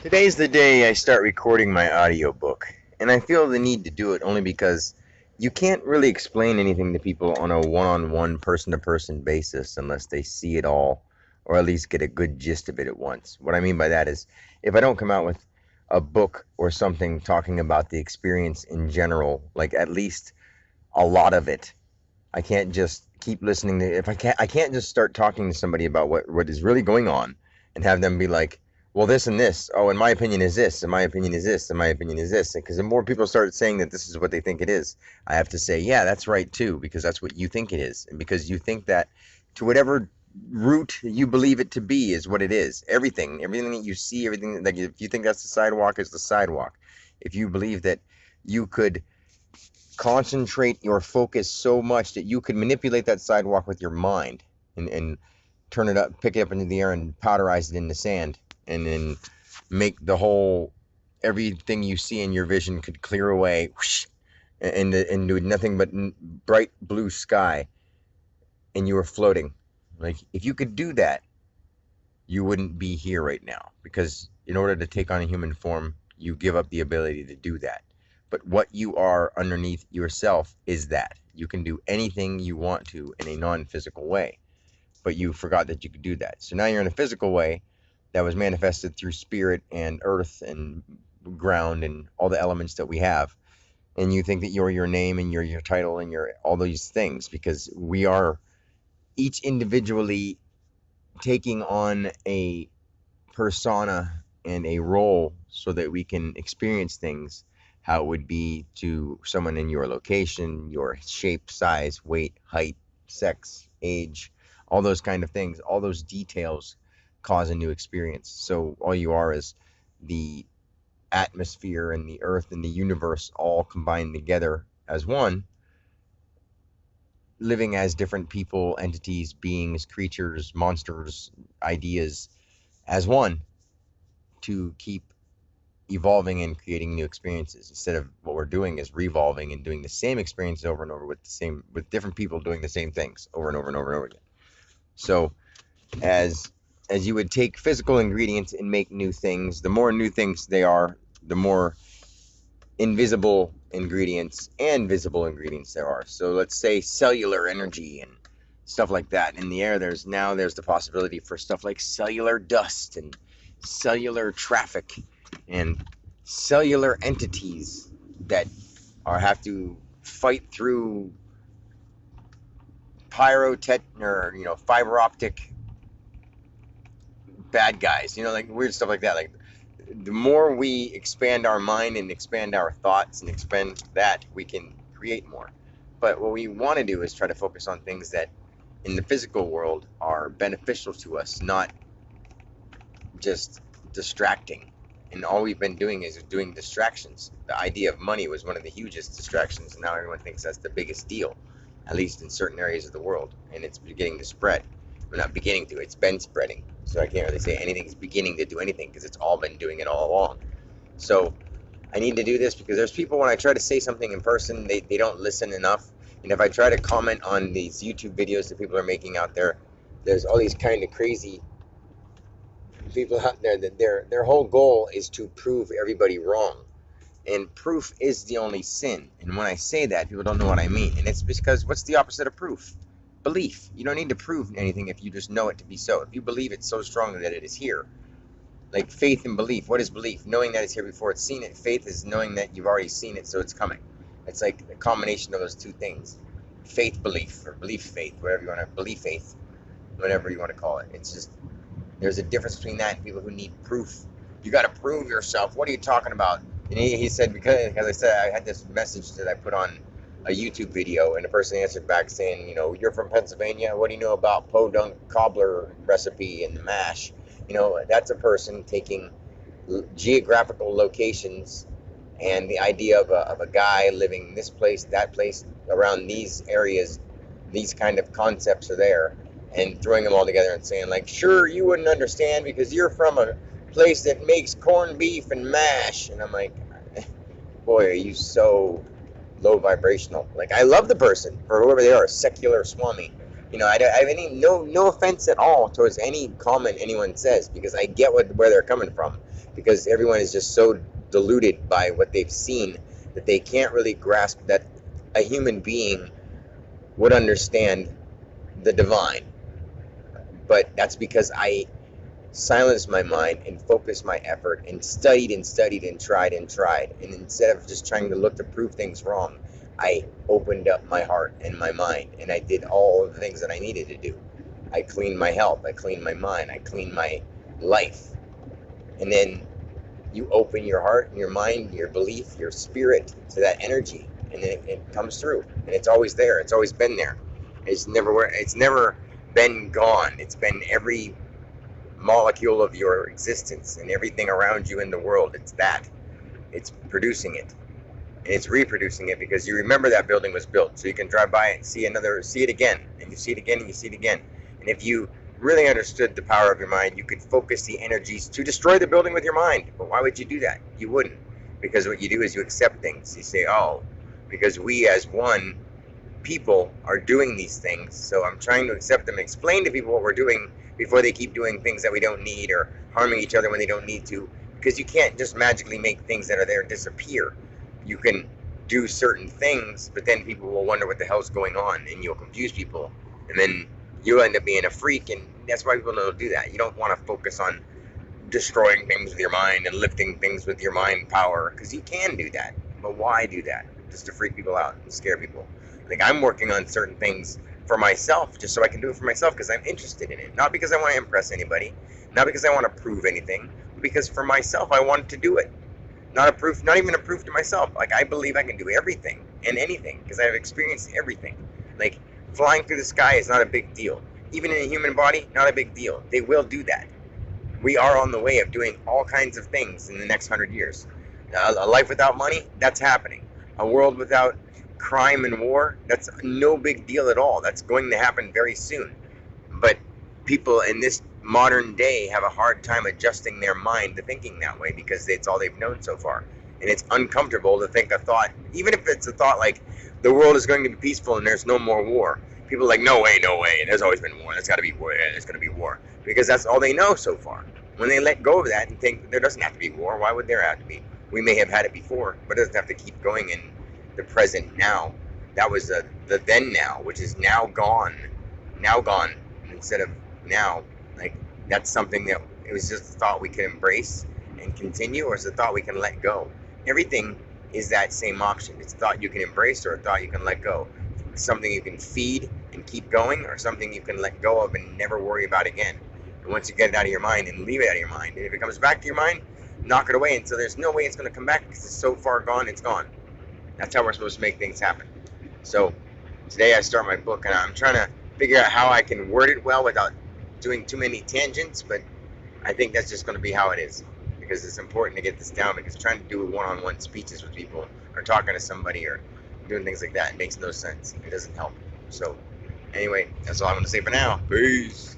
Today's the day I start recording my audiobook, and I feel the need to do it only because you can't really explain anything to people on a one-on-one, person-to-person basis unless they see it all or at least get a good gist of it at once. What I mean by that is if I don't come out with a book or something talking about the experience in general, like at least a lot of it, I can't just keep listening to if I can't just start talking to somebody about what is really going on and have them be like, well, this and this. Oh, in my opinion is this. In my opinion is this. In my opinion is this. Because the more people start saying that this is what they think it is, I have to say, yeah, that's right too, because that's what you think it is, and because you think that to whatever root you believe it to be is what it is. Everything that you see, everything like if you think that's the sidewalk, is the sidewalk. If you believe that you could concentrate your focus so much that you could manipulate that sidewalk with your mind and turn it up, pick it up into the air and powderize it into sand, and then make the whole everything you see in your vision could clear away, whoosh, and do nothing but bright blue sky, and you were floating. Like if you could do that, you wouldn't be here right now, because in order to take on a human form, you give up the ability to do that. But what you are underneath yourself is that you can do anything you want to in a non-physical way, but you forgot that you could do that. So now you're in a physical way that was manifested through spirit and earth and ground and all the elements that we have, and you think that you're your name and you're your title and you're all these things, because we are each individually taking on a persona and a role so that we can experience things how it would be to someone in your location, your shape, size, weight, height, sex, age, all those kind of things. All those details cause a new experience. So all you are is the atmosphere and the earth and the universe all combined together as one, living as different people, entities, beings, creatures, monsters, ideas as one, to keep evolving and creating new experiences, instead of what we're doing is revolving and doing the same experience over and over with different people doing the same things over and over and over and over again. So as you would take physical ingredients and make new things, the more new things they are, the more invisible ingredients and visible ingredients there are. So let's say cellular energy and stuff like that in the air. There's the possibility for stuff like cellular dust and cellular traffic and cellular entities that have to fight through fiber optic bad guys, like weird stuff like that. Like the more we expand our mind and expand our thoughts and expand that, we can create more. But what we want to do is try to focus on things that in the physical world are beneficial to us, not just distracting. And all we've been doing is doing distractions. The idea of money was one of the hugest distractions, and now everyone thinks that's the biggest deal, at least in certain areas of the world, and it's beginning to spread. We're not beginning to, it's been spreading. So I can't really say anything's beginning to do anything, because it's all been doing it all along. So I need to do this because there's people, when I try to say something in person, they don't listen enough. And if I try to comment on these YouTube videos that people are making out there, there's all these kind of crazy people out there that their whole goal is to prove everybody wrong. And proof is the only sin. And when I say that, people don't know what I mean. And it's because what's the opposite of proof? Belief. You don't need to prove anything if you just know it to be so. If you believe it so strongly that it is here. Like faith and belief. What is belief? Knowing that it's here before it's seen it. Faith is knowing that you've already seen it, so it's coming. It's like a combination of those two things. Faith, belief, or belief, faith, whatever you want to, belief, faith, whatever you want to call it. It's just, there's a difference between that and people who need proof. You got to prove yourself. What are you talking about? And he said, because I said, I had this message that I put on a YouTube video, and the person answered back saying, you're from Pennsylvania. What do you know about podunk cobbler recipe and mash? That's a person taking geographical locations and the idea of a guy living this place, that place, around these areas, these kind of concepts are there, and throwing them all together and saying, like, sure, you wouldn't understand because you're from a place that makes corned beef and mash. And I'm like, boy, are you so low vibrational. Like, I love the person for whoever they are, secular swami. I have no offense at all towards any comment anyone says, because I get where they're coming from. because everyone is just so deluded by what they've seen that they can't really grasp that a human being would understand the divine. But that's because I silenced my mind and focused my effort and studied and studied and tried and tried. And instead of just trying to look to prove things wrong, I opened up my heart and my mind and I did all of the things that I needed to do. I cleaned my health, I cleaned my mind, I cleaned my life. And then you open your heart and your mind, your belief, your spirit to that energy, and then it comes through. And it's always there. It's always been there. It's never been gone. It's been every molecule of your existence and everything around you in the world. It's that. It's producing it. And it's reproducing it because you remember that building was built. So you can drive by it and see it again. And you see it again and you see it again. And if you really understood the power of your mind, you could focus the energies to destroy the building with your mind. But why would you do that? You wouldn't. Because what you do is you accept things. You say, oh, because we as one people are doing these things, so I'm trying to accept them, explain to people what we're doing before they keep doing things that we don't need or harming each other when they don't need to. Because you can't just magically make things that are there disappear. You can do certain things, but then people will wonder what the hell's going on, and you'll confuse people, and then you'll end up being a freak, and that's why people don't do that. You don't want to focus on destroying things with your mind and lifting things with your mind power, because you can do that, but why do that? Just to freak people out and scare people. Like, I'm working on certain things for myself, just so I can do it for myself, because I'm interested in it. Not because I want to impress anybody, not because I want to prove anything, but because for myself I wanted to do it. Not even a proof to myself. Like, I believe I can do everything and anything because I've experienced everything. Like, flying through the sky is not a big deal. Even in a human body, not a big deal. They will do that. We are on the way of doing all kinds of things in the next 100 years. A life without money, that's happening. A world without crime and war, that's no big deal at all. That's going to happen very soon. But people in this modern day have a hard time adjusting their mind to thinking that way because it's all they've known so far. And it's uncomfortable to think a thought, even if it's a thought like the world is going to be peaceful and there's no more war. People are like, no way, no way. There's always been war. There's got to be war. There's going to be war. Because that's all they know so far. When they let go of that and think there doesn't have to be war, why would there have to be? We may have had it before, but it doesn't have to keep going in the present now. That was the then now, which is now gone. Now gone instead of now. Like, that's something that it was just a thought we could embrace and continue, or it's a thought we can let go. Everything is that same option. It's a thought you can embrace or a thought you can let go. It's something you can feed and keep going, or something you can let go of and never worry about again. And once you get it out of your mind and leave it out of your mind, and if it comes back to your mind, knock it away until there's no way it's going to come back because it's so far gone, it's gone. That's how we're supposed to make things happen. So today I start my book and I'm trying to figure out how I can word it well without doing too many tangents, but I think that's just going to be how it is because it's important to get this down, because trying to do one-on-one speeches with people or talking to somebody or doing things like that, it makes no sense. It doesn't help. So anyway, that's all I'm going to say for now. Peace.